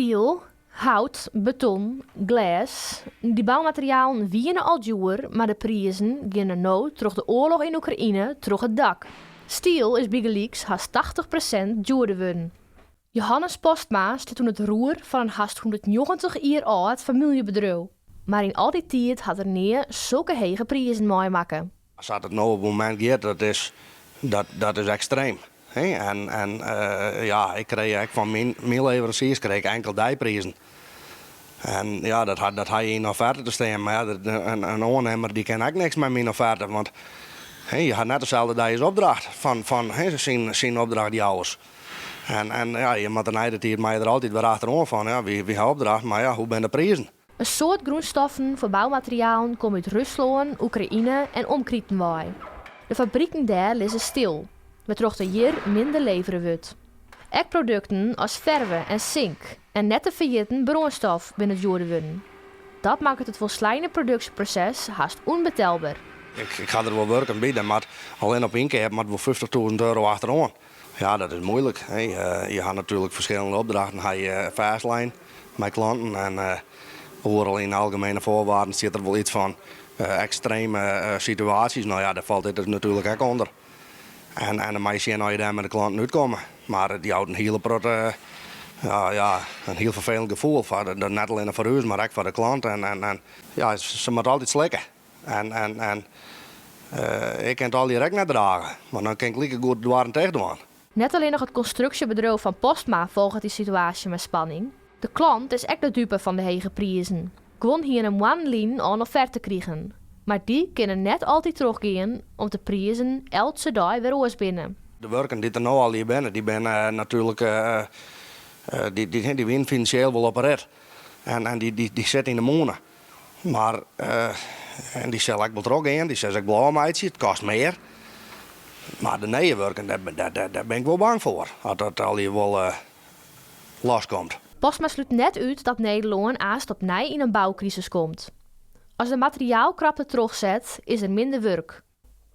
Stiel, hout, beton, glas. Die bouwmaterialen wienen al duur, maar de prijzen gaan nou door de oorlog in Oekraïne terug het dak. Stiel is bijgelijks haast 80% duurder geworden. Johannes Postma staat toen het roer van een haast 190 jaar oud familiebedrijf. Maar in al die tijd had er niet zulke hoge prijzen meemaken. Als het nou op het moment gaat, dat is extreem. He? Ja, ik kreeg eigenlijk van mijn leveranciers enkel die prijzen. En ja, dat had hij in offerte te staan. Maar ja, een aannemer die kan ook niks met mijn offerte. Want je had net dezelfde dag als opdracht van zijn opdrachtjouwers. En ja, je moet er altijd weer achterom van. Ja, wie heeft opdracht, maar ja, hoe ben de prijzen? Een soort grondstoffen voor bouwmaterialen komen uit Rusland, Oekraïne en omkrietenwaai. De fabrieken daar liggen stil, waardoor er hier minder leveren wordt. Ook producten als verven en zink en net te vergeten brandstof binnen het worden. Dat maakt het volslijne productieproces haast onbetelbaar. Ik ga er wel werken bieden, maar alleen op één keer heb ik wel €50.000 achterom. Ja, dat is moeilijk. Je hebt natuurlijk verschillende opdrachten. Je fastlijn met klanten en overal in de algemene voorwaarden zit er wel iets van extreme situaties. Nou ja, daar valt dit er natuurlijk ook onder. En dan moet je zien hoe je daar met de klanten uitkomen. Maar die houdt een een heel vervelend gevoel. Net alleen voor u, maar ook voor de klant. En ja, ze moet altijd slikken. Ik kan het al direct net dragen, maar dan kan ik liever goed door tegen doen. Net alleen nog het constructiebedrijf van Postma volgt die situatie met spanning. De klant is echt de dupe van de hoge prijzen. Gewoon hier een one-line aan offerte krijgen. Maar die kunnen net altijd teruggaan om de prijzen elke dag weer oors binnen. De werken die er nou al hier binnen, die ben natuurlijk die winnen financieel wel op een red. En die zitten in de monen. Maar en die zal ik wel terug in, die zegt ik blauw meidje, het kost meer. Maar de nevenwerken, daar ben ik wel bang voor. Dat dat al hier wel loskomt. Postma sluit net uit dat Nederland aast op nij in een bouwcrisis komt. Als de materiaalkrapte terugzet, is er minder werk.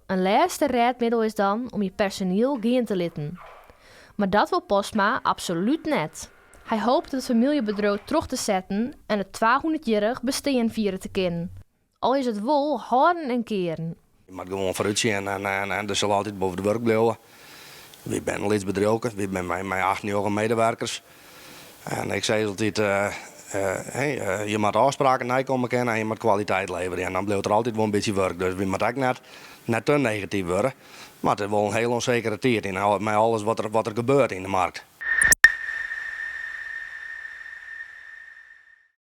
Een laatste redmiddel is dan om je personeel gaan te litten. Maar dat wil Postma absoluut net. Hij hoopt het familiebedrijf terug te zetten en het 200-jarig bestaan vieren te kunnen. Al is het wel houden en keren. Je moet gewoon vooruit zien en er zal altijd boven de werk blijven. We zijn een bedrijf, we zijn met 18 medewerkers. En ik zei altijd, je moet afspraken nakomen kennen en je moet kwaliteit leveren. En dan blijft er altijd wel een beetje werk. Dus we moeten ook net te negatief worden. Maar het is wel een heel onzekere tijd met alles wat er gebeurt in de markt.